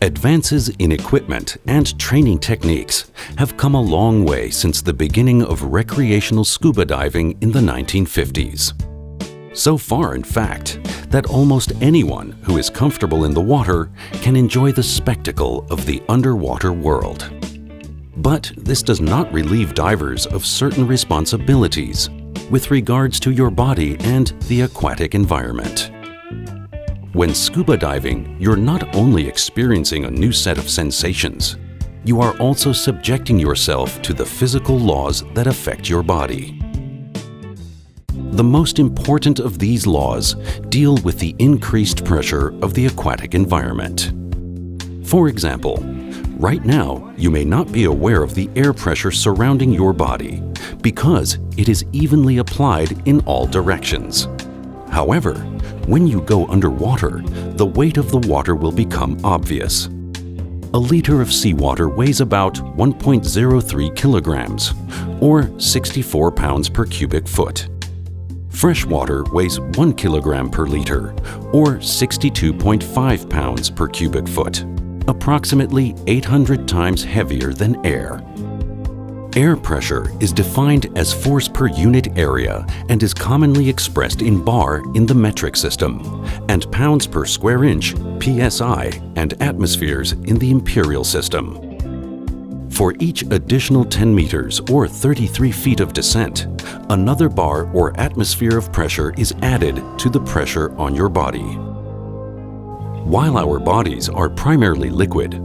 Advances in equipment and training techniques have come a long way since the beginning of recreational scuba diving in the 1950s. So far, in fact, that almost anyone who is comfortable in the water can enjoy the spectacle of the underwater world. But this does not relieve divers of certain responsibilities with regards to your body and the aquatic environment. When scuba diving, you're not only experiencing a new set of sensations, you are also subjecting yourself to the physical laws that affect your body. The most important of these laws deal with the increased pressure of the aquatic environment. For example, right now you may not be aware of the air pressure surrounding your body because it is evenly applied in all directions. However, when you go underwater, the weight of the water will become obvious. A liter of seawater weighs about 1.03 kilograms, or 64 pounds per cubic foot. Fresh water weighs 1 kilogram per liter, or 62.5 pounds per cubic foot, approximately 800 times heavier than air. Air pressure is defined as force per unit area and is commonly expressed in bar in the metric system, and pounds per square inch, PSI, and atmospheres in the imperial system. For each additional 10 meters or 33 feet of descent, another bar or atmosphere of pressure is added to the pressure on your body. While our bodies are primarily liquid,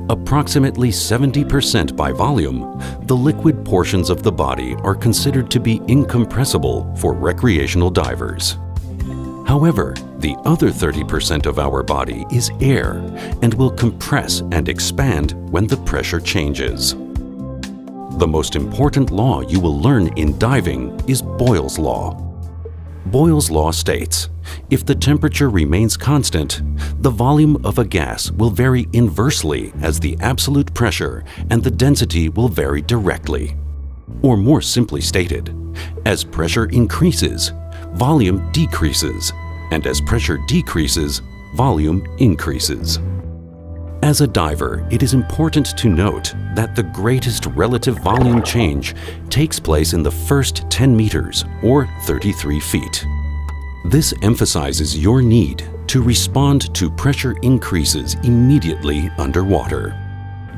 approximately 70% by volume, the liquid portions of the body are considered to be incompressible for recreational divers. However, the other 30% of our body is air and will compress and expand when the pressure changes. The most important law you will learn in diving is Boyle's Law. Boyle's Law states, if the temperature remains constant, the volume of a gas will vary inversely as the absolute pressure and the density will vary directly. Or more simply stated, as pressure increases, volume decreases, and as pressure decreases, volume increases. As a diver, it is important to note that the greatest relative volume change takes place in the first 10 meters or 33 feet. This emphasizes your need to respond to pressure increases immediately underwater.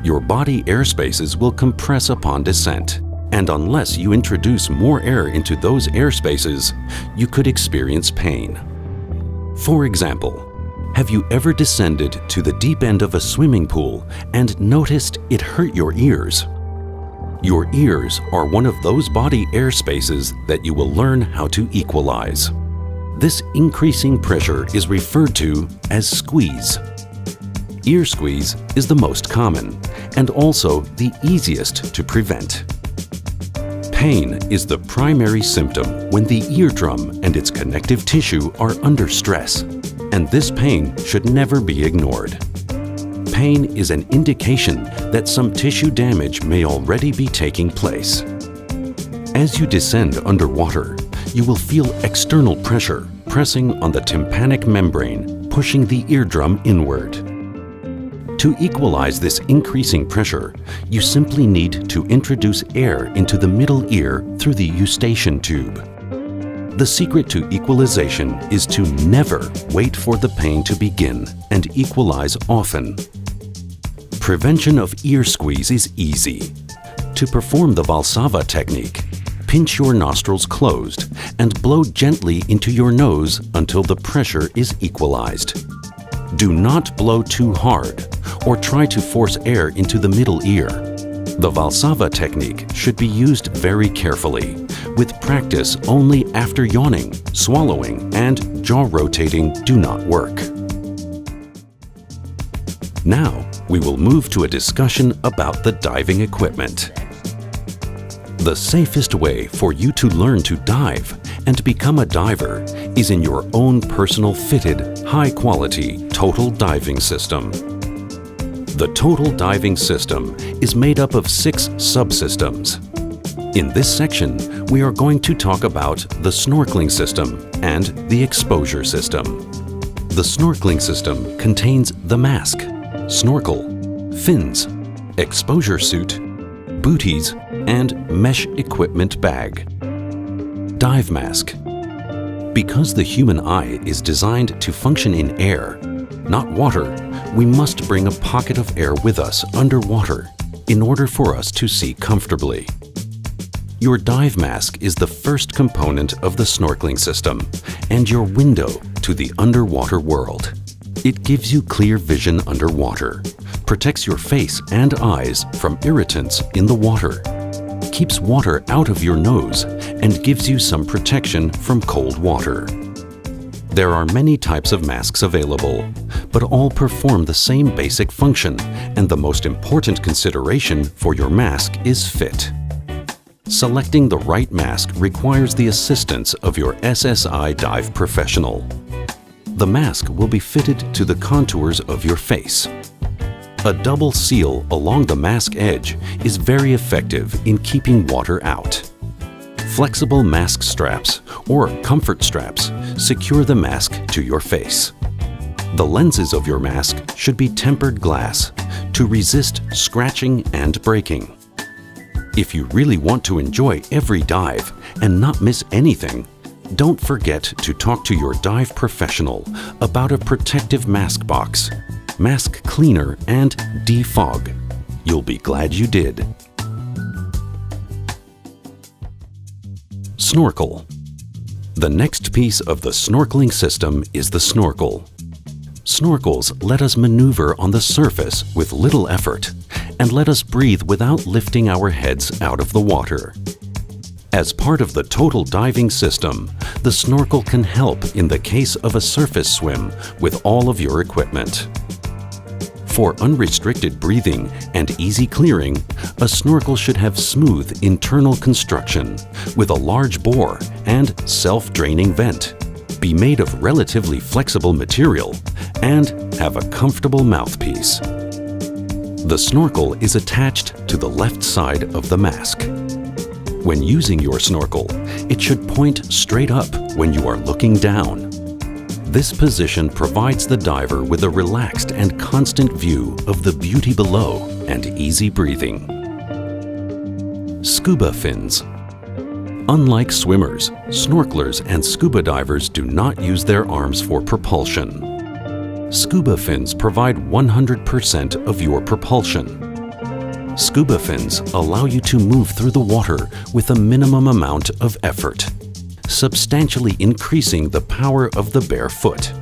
Your body airspaces will compress upon descent, and unless you introduce more air into those airspaces, you could experience pain. For example, have you ever descended to the deep end of a swimming pool and noticed it hurt your ears? Your ears are one of those body airspaces that you will learn how to equalize. This increasing pressure is referred to as squeeze. Ear squeeze is the most common and also the easiest to prevent. Pain is the primary symptom when the eardrum and its connective tissue are under stress, and this pain should never be ignored. Pain is an indication that some tissue damage may already be taking place. As you descend underwater, you will feel external pressure pressing on the tympanic membrane, pushing the eardrum inward. To equalize this increasing pressure, you simply need to introduce air into the middle ear through the eustachian tube. The secret to equalization is to never wait for the pain to begin and equalize often. Prevention of ear squeeze is easy. To perform the Valsalva technique, pinch your nostrils closed and blow gently into your nose until the pressure is equalized. Do not blow too hard or try to force air into the middle ear. The Valsalva technique should be used very carefully, with practice only after yawning, swallowing, and jaw rotating do not work. Now, we will move to a discussion about the diving equipment. The safest way for you to learn to dive and become a diver is in your own personal fitted, high-quality total diving system. The total diving system is made up of 6 subsystems. In this section, we are going to talk about the snorkeling system and the exposure system. The snorkeling system contains the mask, snorkel, fins, exposure suit, booties, and mesh equipment bag. Dive mask. Because the human eye is designed to function in air, not water, we must bring a pocket of air with us underwater in order for us to see comfortably. Your dive mask is the first component of the snorkeling system and your window to the underwater world. It gives you clear vision underwater, protects your face and eyes from irritants in the water, keeps water out of your nose, and gives you some protection from cold water. There are many types of masks available, but all perform the same basic function, and the most important consideration for your mask is fit. Selecting the right mask requires the assistance of your SSI dive professional. The mask will be fitted to the contours of your face. A double seal along the mask edge is very effective in keeping water out. Flexible mask straps or comfort straps secure the mask to your face. The lenses of your mask should be tempered glass to resist scratching and breaking. If you really want to enjoy every dive and not miss anything, don't forget to talk to your dive professional about a protective mask box, mask cleaner, and defog. You'll be glad you did. Snorkel. The next piece of the snorkeling system is the snorkel. Snorkels let us maneuver on the surface with little effort and let us breathe without lifting our heads out of the water. As part of the total diving system, the snorkel can help in the case of a surface swim with all of your equipment. For unrestricted breathing and easy clearing, a snorkel should have smooth internal construction with a large bore and self-draining vent, be made of relatively flexible material, and have a comfortable mouthpiece. The snorkel is attached to the left side of the mask. When using your snorkel, it should point straight up when you are looking down. This position provides the diver with a relaxed and constant view of the beauty below and easy breathing. Scuba fins. Unlike swimmers, snorkelers and scuba divers do not use their arms for propulsion. Scuba fins provide 100% of your propulsion. Scuba fins allow you to move through the water with a minimum amount of effort, substantially increasing the power of the bare foot.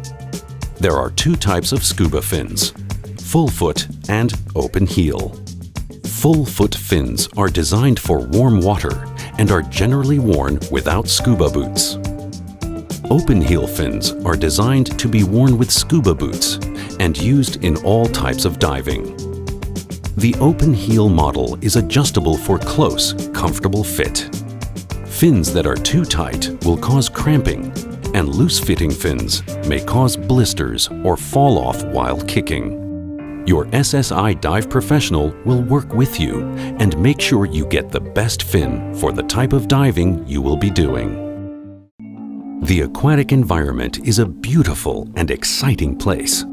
There are two types of scuba fins, full foot and open heel. Full foot fins are designed for warm water and are generally worn without scuba boots. Open heel fins are designed to be worn with scuba boots and used in all types of diving. The open heel model is adjustable for close, comfortable fit. Fins that are too tight will cause cramping, and loose-fitting fins may cause blisters or fall off while kicking. Your SSI dive professional will work with you and make sure you get the best fin for the type of diving you will be doing. The aquatic environment is a beautiful and exciting place.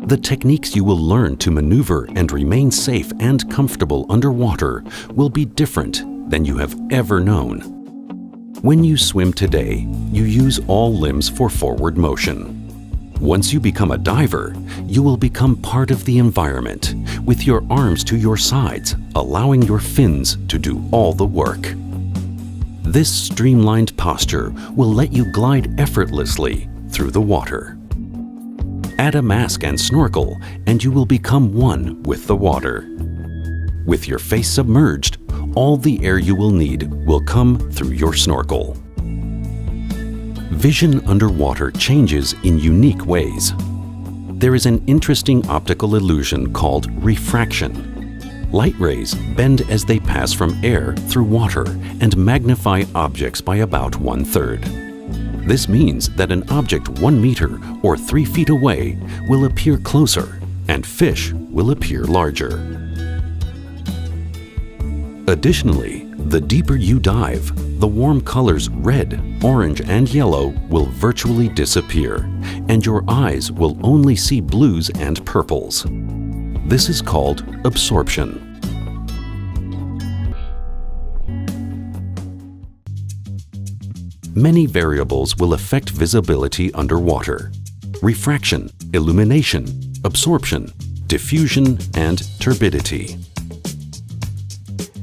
The techniques you will learn to maneuver and remain safe and comfortable underwater will be different than you have ever known. When you swim today, you use all limbs for forward motion. Once you become a diver, you will become part of the environment with your arms to your sides, allowing your fins to do all the work. This streamlined posture will let you glide effortlessly through the water. Add a mask and snorkel, and you will become one with the water. With your face submerged, all the air you will need will come through your snorkel. Vision underwater changes in unique ways. There is an interesting optical illusion called refraction. Light rays bend as they pass from air through water and magnify objects by about 1/3. This means that an object 1 meter or 3 feet away will appear closer and fish will appear larger. Additionally, the deeper you dive, the warm colors red, orange, and yellow will virtually disappear, and your eyes will only see blues and purples. This is called absorption. Many variables will affect visibility underwater: refraction, illumination, absorption, diffusion, and turbidity.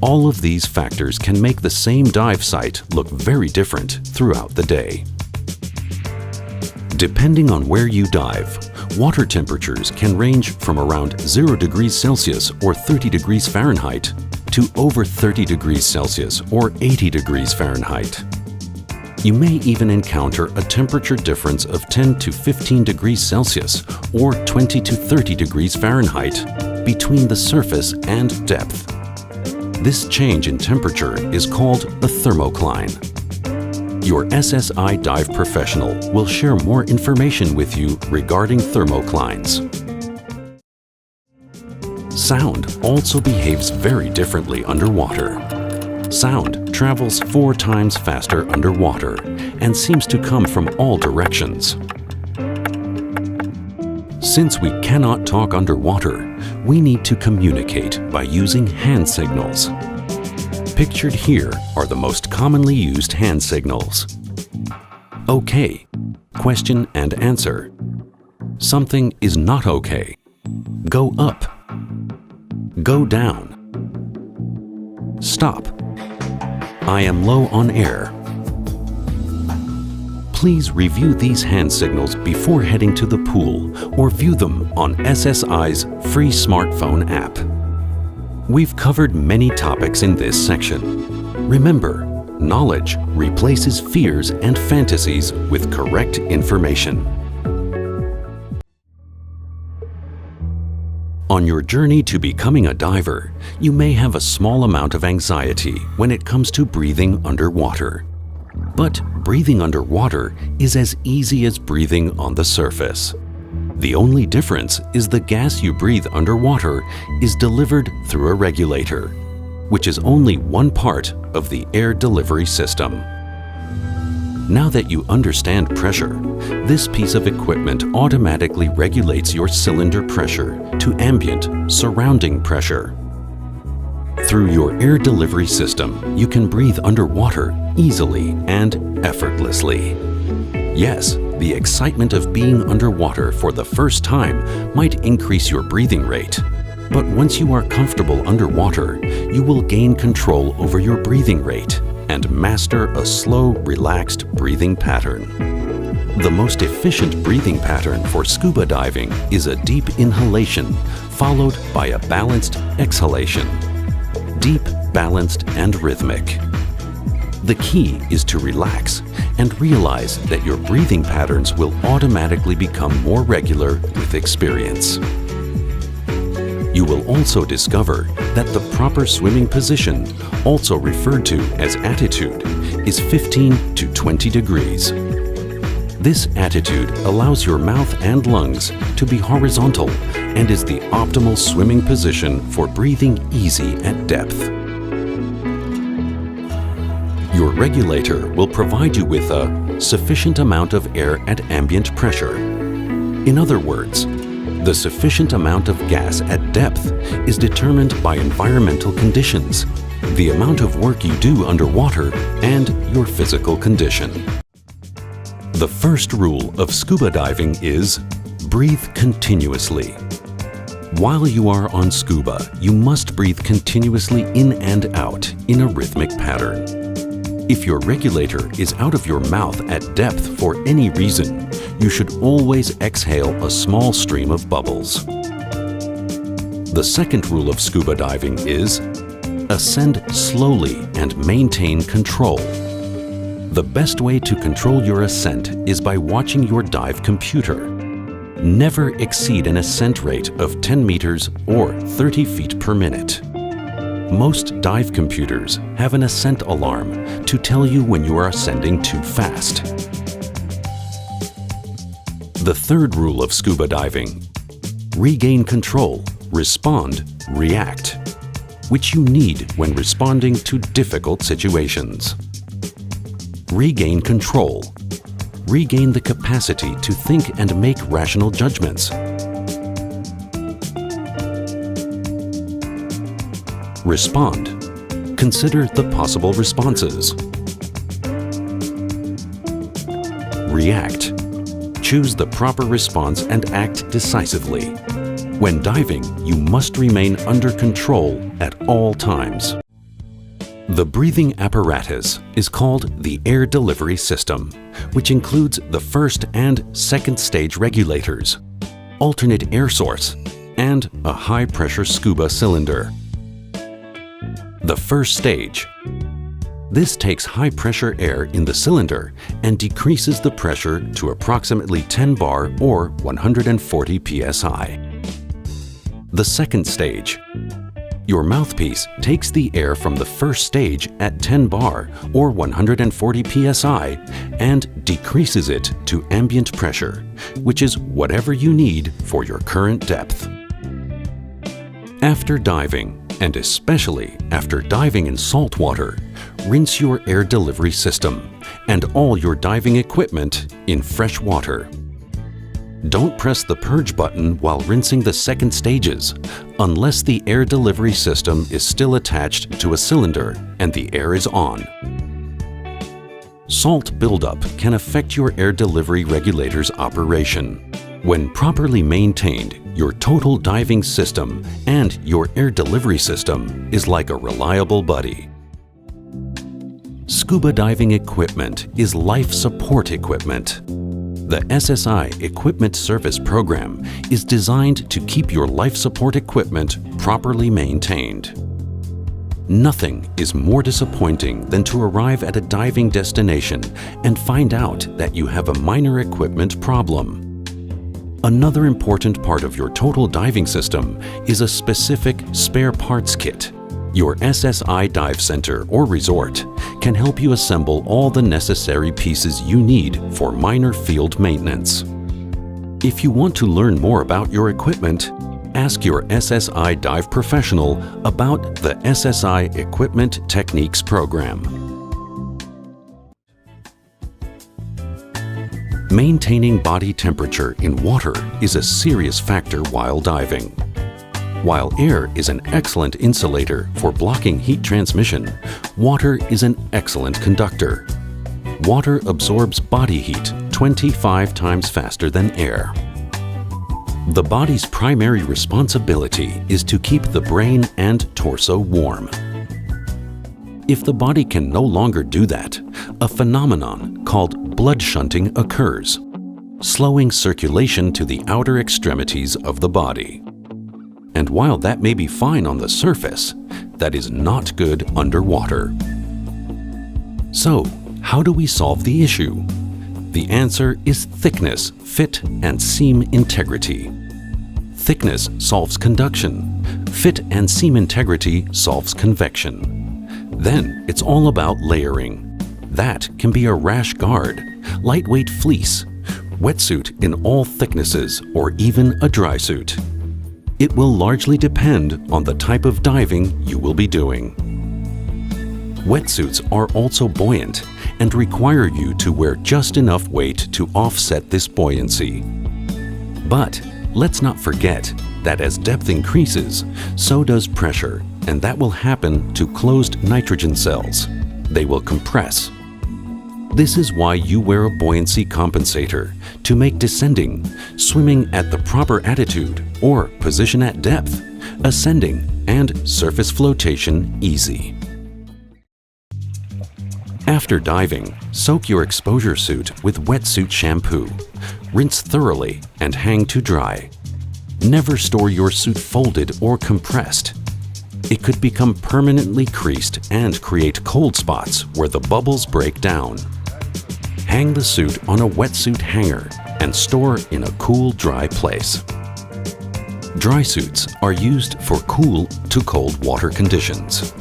All of these factors can make the same dive site look very different throughout the day. Depending on where you dive, water temperatures can range from around 0 degrees Celsius or 30 degrees Fahrenheit to over 30 degrees Celsius or 80 degrees Fahrenheit. You may even encounter a temperature difference of 10 to 15 degrees Celsius or 20 to 30 degrees Fahrenheit between the surface and depth. This change in temperature is called a thermocline. Your SSI dive professional will share more information with you regarding thermoclines. Sound also behaves very differently underwater. Sound travels 4 times faster underwater and seems to come from all directions. Since we cannot talk underwater, we need to communicate by using hand signals. Pictured here are the most commonly used hand signals. Okay, question and answer. Something is not okay. Go up. Go down. Stop. I am low on air. Please review these hand signals before heading to the pool or view them on SSI's free smartphone app. We've covered many topics in this section. Remember, knowledge replaces fears and fantasies with correct information. On your journey to becoming a diver, you may have a small amount of anxiety when it comes to breathing underwater. But breathing underwater is as easy as breathing on the surface. The only difference is the gas you breathe underwater is delivered through a regulator, which is only one part of the air delivery system. Now that you understand pressure, this piece of equipment automatically regulates your cylinder pressure to ambient, surrounding pressure. Through your air delivery system, you can breathe underwater easily and effortlessly. Yes, the excitement of being underwater for the first time might increase your breathing rate. But once you are comfortable underwater, you will gain control over your breathing rate and master a slow, relaxed breathing pattern. The most efficient breathing pattern for scuba diving is a deep inhalation followed by a balanced exhalation. Deep, balanced, and rhythmic. The key is to relax and realize that your breathing patterns will automatically become more regular with experience. You will also discover that the proper swimming position, also referred to as attitude, is 15 to 20 degrees. This attitude allows your mouth and lungs to be horizontal and is the optimal swimming position for breathing easy at depth. Your regulator will provide you with a sufficient amount of air at ambient pressure. In other words, the sufficient amount of gas at depth is determined by environmental conditions, the amount of work you do underwater, and your physical condition. The first rule of scuba diving is breathe continuously. While you are on scuba, you must breathe continuously in and out in a rhythmic pattern. If your regulator is out of your mouth at depth for any reason, you should always exhale a small stream of bubbles. The second rule of scuba diving is ascend slowly and maintain control. The best way to control your ascent is by watching your dive computer. Never exceed an ascent rate of 10 meters or 30 feet per minute. Most dive computers have an ascent alarm to tell you when you are ascending too fast. The third rule of scuba diving: regain control, respond, react, which you need when responding to difficult situations. Regain control. Regain the capacity to think and make rational judgments. Respond. Consider the possible responses. React. Choose the proper response and act decisively. When diving, you must remain under control at all times. The breathing apparatus is called the air delivery system, which includes the first and second stage regulators, alternate air source, and a high-pressure scuba cylinder. The first stage. This takes high-pressure air in the cylinder and decreases the pressure to approximately 10 bar or 140 psi. The second stage. Your mouthpiece takes the air from the first stage at 10 bar or 140 psi and decreases it to ambient pressure, which is whatever you need for your current depth. After diving, and especially after diving in salt water, rinse your air delivery system and all your diving equipment in fresh water. Don't press the purge button while rinsing the second stages unless the air delivery system is still attached to a cylinder and the air is on. Salt buildup can affect your air delivery regulator's operation. When properly maintained, your total diving system and your air delivery system is like a reliable buddy. Scuba diving equipment is life support equipment. The SSI Equipment Service Program is designed to keep your life support equipment properly maintained. Nothing is more disappointing than to arrive at a diving destination and find out that you have a minor equipment problem. Another important part of your total diving system is a specific spare parts kit. Your SSI Dive Center or resort can help you assemble all the necessary pieces you need for minor field maintenance. If you want to learn more about your equipment, ask your SSI dive professional about the SSI Equipment Techniques program. Maintaining body temperature in water is a serious factor while diving. While air is an excellent insulator for blocking heat transmission, water is an excellent conductor. Water absorbs body heat 25 times faster than air. The body's primary responsibility is to keep the brain and torso warm. If the body can no longer do that, a phenomenon called blood shunting occurs, slowing circulation to the outer extremities of the body. And while that may be fine on the surface, that is not good underwater. So, how do we solve the issue? The answer is thickness, fit, and seam integrity. Thickness solves conduction. Fit and seam integrity solves convection. Then it's all about layering. That can be a rash guard, lightweight fleece, wetsuit in all thicknesses, or even a dry suit. It will largely depend on the type of diving you will be doing. Wetsuits are also buoyant and require you to wear just enough weight to offset this buoyancy. But let's not forget that as depth increases, so does pressure, and that will happen to closed nitrogen cells. They will compress. This is why you wear a buoyancy compensator to make descending, swimming at the proper attitude or position at depth, ascending, and surface flotation easy. After diving, soak your exposure suit with wetsuit shampoo. Rinse thoroughly and hang to dry. Never store your suit folded or compressed. It could become permanently creased and create cold spots where the bubbles break down. Hang the suit on a wetsuit hanger and store in a cool, dry place. Dry suits are used for cool to cold water conditions.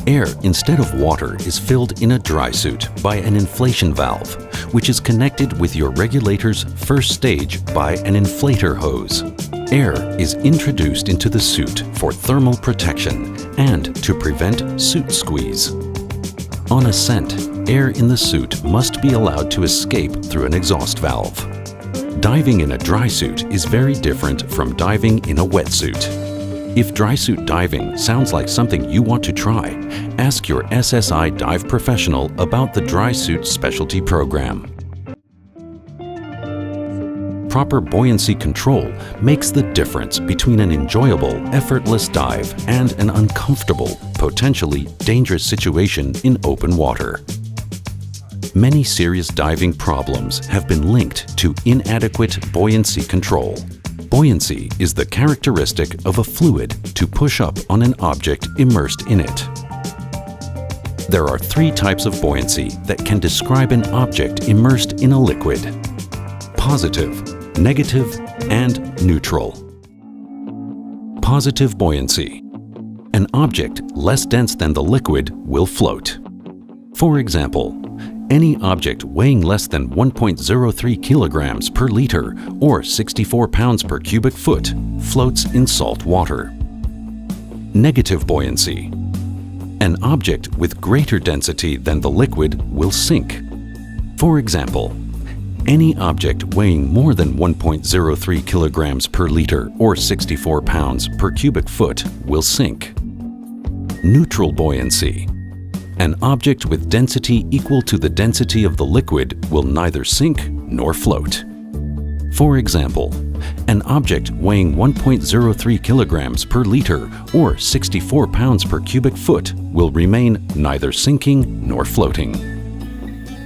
Air instead of water is filled in a dry suit by an inflation valve, which is connected with your regulator's first stage by an inflator hose. Air is introduced into the suit for thermal protection and to prevent suit squeeze. On ascent, air in the suit must be allowed to escape through an exhaust valve. Diving in a dry suit is very different from diving in a wetsuit. If dry suit diving sounds like something you want to try, ask your SSI dive professional about the dry suit specialty program. Proper buoyancy control makes the difference between an enjoyable, effortless dive and an uncomfortable, potentially dangerous situation in open water. Many serious diving problems have been linked to inadequate buoyancy control. Buoyancy is the characteristic of a fluid to push up on an object immersed in it. There are three types of buoyancy that can describe an object immersed in a liquid: positive, negative, and neutral. Positive buoyancy. An object less dense than the liquid will float. For example, any object weighing less than 1.03 kilograms per liter or 64 pounds per cubic foot floats in salt water. Negative buoyancy. An object with greater density than the liquid will sink. For example, any object weighing more than 1.03 kilograms per liter or 64 pounds per cubic foot will sink. Neutral buoyancy. An object with density equal to the density of the liquid will neither sink nor float. For example, an object weighing 1.03 kilograms per liter or 64 pounds per cubic foot will remain neither sinking nor floating.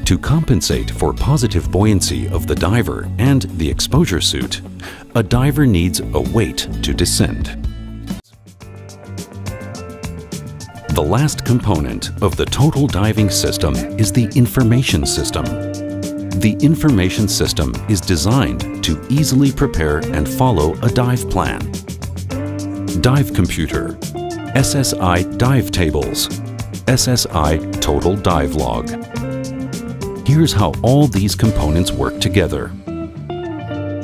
To compensate for positive buoyancy of the diver and the exposure suit, a diver needs a weight to descend. The last component of the total diving system is the information system. The information system is designed to easily prepare and follow a dive plan. Dive computer, SSI dive tables, SSI total dive log. Here's how all these components work together.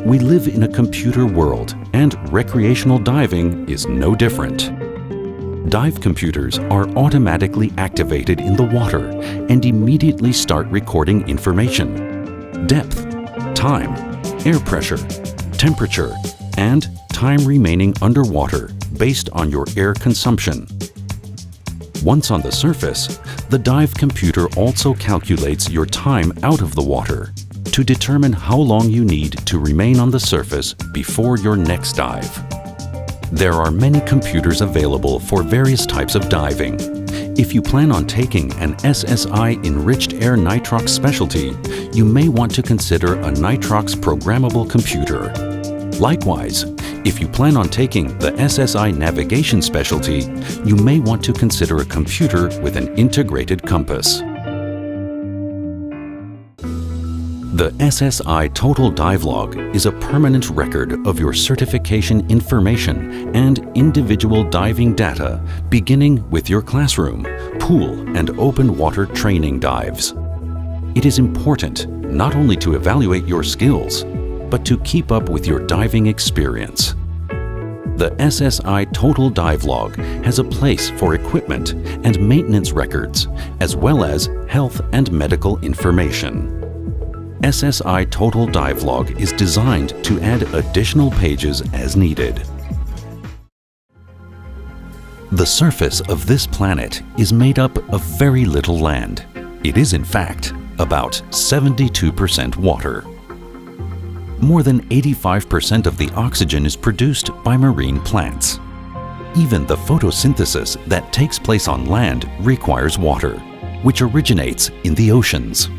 We live in a computer world, and recreational diving is no different. Dive computers are automatically activated in the water and immediately start recording information: depth, time, air pressure, temperature, and time remaining underwater based on your air consumption. Once on the surface, the dive computer also calculates your time out of the water to determine how long you need to remain on the surface before your next dive. There are many computers available for various types of diving. If you plan on taking an SSI Enriched Air Nitrox specialty, you may want to consider a Nitrox programmable computer. Likewise, if you plan on taking the SSI Navigation specialty, you may want to consider a computer with an integrated compass. The SSI Total Dive Log is a permanent record of your certification information and individual diving data, beginning with your classroom, pool, and open water training dives. It is important not only to evaluate your skills, but to keep up with your diving experience. The SSI Total Dive Log has a place for equipment and maintenance records, as well as health and medical information. SSI Total Dive Log is designed to add additional pages as needed. The surface of this planet is made up of very little land. It is, in fact, about 72% water. More than 85% of the oxygen is produced by marine plants. Even the photosynthesis that takes place on land requires water, which originates in the oceans.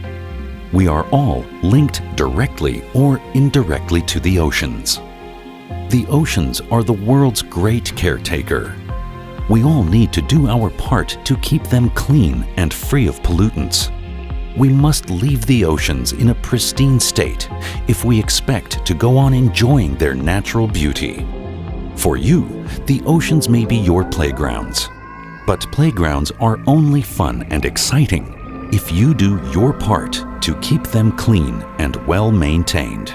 We are all linked directly or indirectly to the oceans. The oceans are the world's great caretaker. We all need to do our part to keep them clean and free of pollutants. We must leave the oceans in a pristine state if we expect to go on enjoying their natural beauty. For you, the oceans may be your playgrounds. But playgrounds are only fun and exciting if you do your part to keep them clean and well maintained.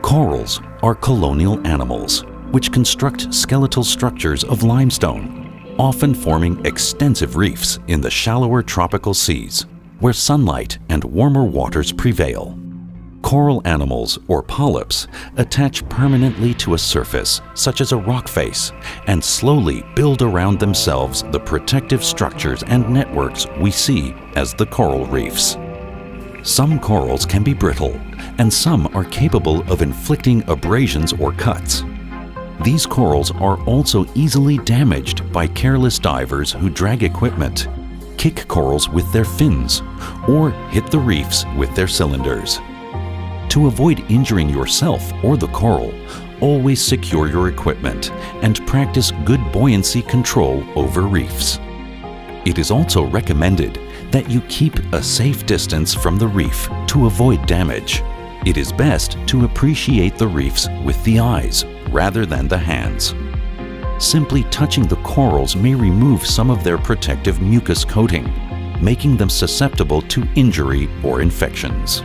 Corals are colonial animals which construct skeletal structures of limestone, often forming extensive reefs in the shallower tropical seas, where sunlight and warmer waters prevail. Coral animals, or polyps, attach permanently to a surface, such as a rock face, and slowly build around themselves the protective structures and networks we see as the coral reefs. Some corals can be brittle, and some are capable of inflicting abrasions or cuts. These corals are also easily damaged by careless divers who drag equipment, kick corals with their fins, or hit the reefs with their cylinders. To avoid injuring yourself or the coral, always secure your equipment and practice good buoyancy control over reefs. It is also recommended that you keep a safe distance from the reef to avoid damage. It is best to appreciate the reefs with the eyes rather than the hands. Simply touching the corals may remove some of their protective mucus coating, making them susceptible to injury or infections.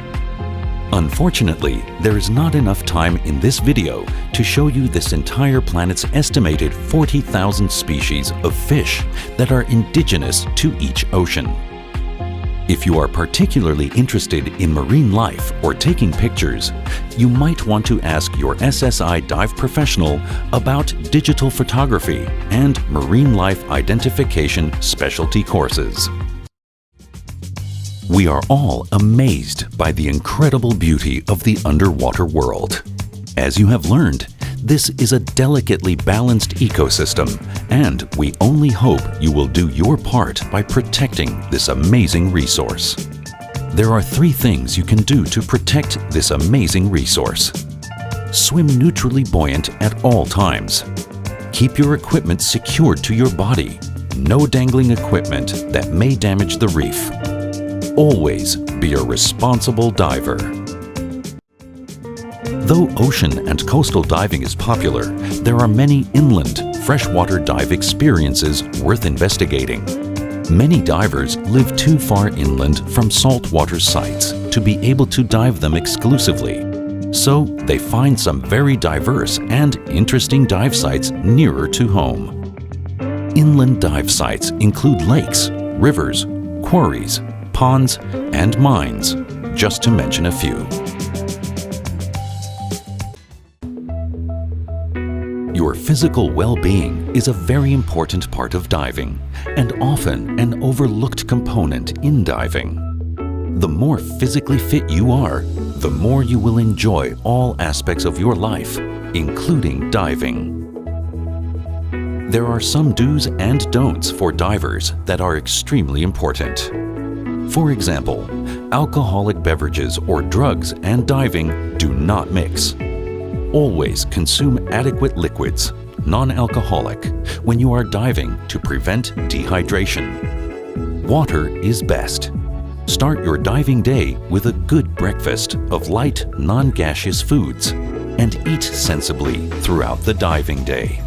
Unfortunately, there is not enough time in this video to show you this entire planet's estimated 40,000 species of fish that are indigenous to each ocean. If you are particularly interested in marine life or taking pictures, you might want to ask your SSI dive professional about digital photography and marine life identification specialty courses. We are all amazed by the incredible beauty of the underwater world. As you have learned, this is a delicately balanced ecosystem, and we only hope you will do your part by protecting this amazing resource. There are 3 things you can do to protect this amazing resource. Swim neutrally buoyant at all times. Keep your equipment secured to your body. No dangling equipment that may damage the reef. Always be a responsible diver. Though ocean and coastal diving is popular, there are many inland, freshwater dive experiences worth investigating. Many divers live too far inland from saltwater sites to be able to dive them exclusively. So they find some very diverse and interesting dive sites nearer to home. Inland dive sites include lakes, rivers, quarries, ponds, and mines, just to mention a few. Your physical well-being is a very important part of diving, and often an overlooked component in diving. The more physically fit you are, the more you will enjoy all aspects of your life, including diving. There are some do's and don'ts for divers that are extremely important. For example, alcoholic beverages or drugs and diving do not mix. Always consume adequate liquids, non-alcoholic, when you are diving to prevent dehydration. Water is best. Start your diving day with a good breakfast of light, non-gaseous foods, and eat sensibly throughout the diving day.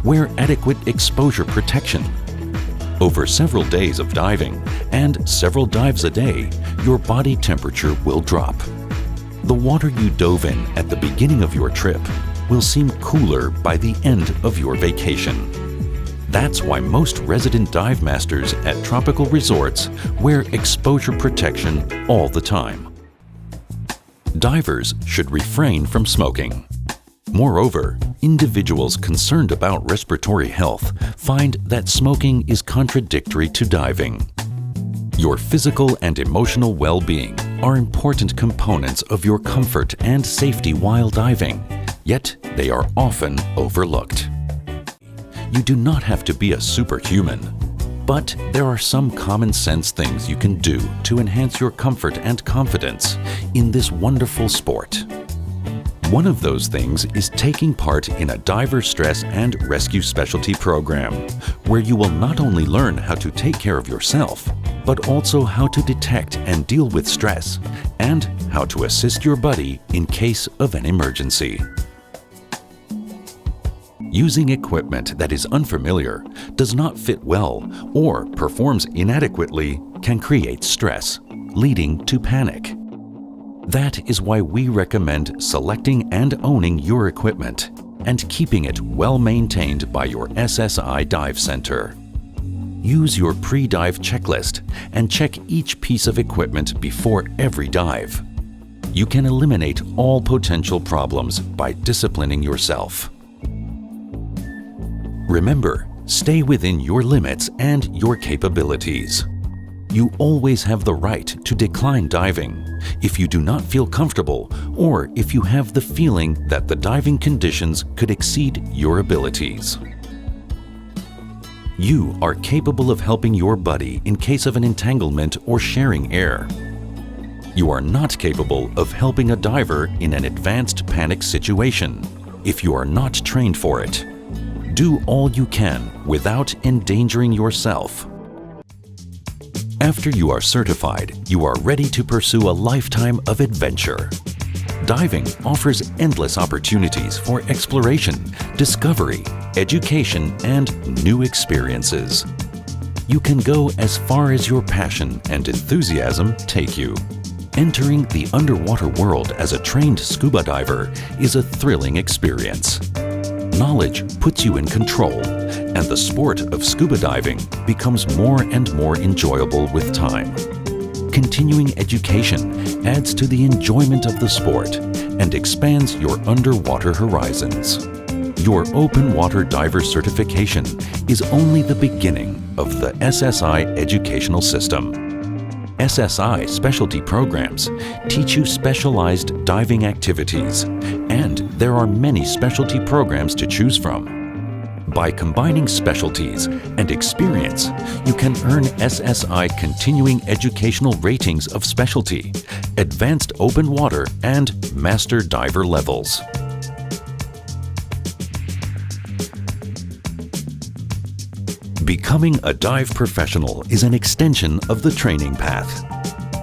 Wear adequate exposure protection. Over several days of diving and several dives a day, your body temperature will drop. The water you dove in at the beginning of your trip will seem cooler by the end of your vacation. That's why most resident dive masters at tropical resorts wear exposure protection all the time. Divers should refrain from smoking. Moreover, individuals concerned about respiratory health find that smoking is contradictory to diving. Your physical and emotional well-being are important components of your comfort and safety while diving, yet they are often overlooked. You do not have to be a superhuman, but there are some common sense things you can do to enhance your comfort and confidence in this wonderful sport. One of those things is taking part in a diver stress and rescue specialty program, where you will not only learn how to take care of yourself, but also how to detect and deal with stress, and how to assist your buddy in case of an emergency. Using equipment that is unfamiliar, does not fit well, or performs inadequately can create stress, leading to panic. That is why we recommend selecting and owning your equipment and keeping it well maintained by your SSI Dive Center. Use your pre-dive checklist and check each piece of equipment before every dive. You can eliminate all potential problems by disciplining yourself. Remember, stay within your limits and your capabilities. You always have the right to decline diving if you do not feel comfortable or if you have the feeling that the diving conditions could exceed your abilities. You are capable of helping your buddy in case of an entanglement or sharing air. You are not capable of helping a diver in an advanced panic situation if you are not trained for it. Do all you can without endangering yourself. After you are certified, you are ready to pursue a lifetime of adventure. Diving offers endless opportunities for exploration, discovery, education, and new experiences. You can go as far as your passion and enthusiasm take you. Entering the underwater world as a trained scuba diver is a thrilling experience. Knowledge puts you in control, and the sport of scuba diving becomes more and more enjoyable with time. Continuing education adds to the enjoyment of the sport and expands your underwater horizons. Your open water diver certification is only the beginning of the SSI educational system. SSI specialty programs teach you specialized diving activities, and there are many specialty programs to choose from. By combining specialties and experience, you can earn SSI continuing educational ratings of specialty, advanced open water, and master diver levels. Becoming a dive professional is an extension of the training path.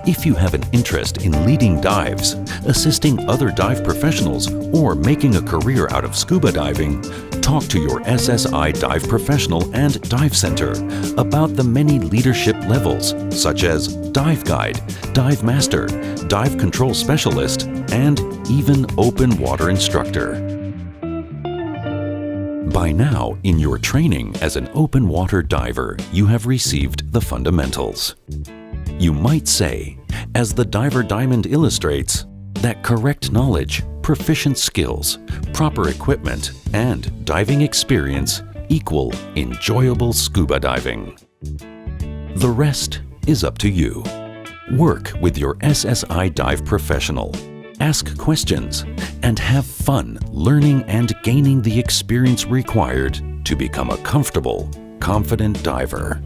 If you have an interest in leading dives, assisting other dive professionals, or making a career out of scuba diving, talk to your SSI dive professional and dive center about the many leadership levels such as dive guide, dive master, dive control specialist, and even open water instructor. By now, in your training as an open water diver, you have received the fundamentals. You might say, as the Diver Diamond illustrates, that correct knowledge, proficient skills, proper equipment, and diving experience equal enjoyable scuba diving. The rest is up to you. Work with your SSI dive professional. Ask questions and have fun learning and gaining the experience required to become a comfortable, confident diver.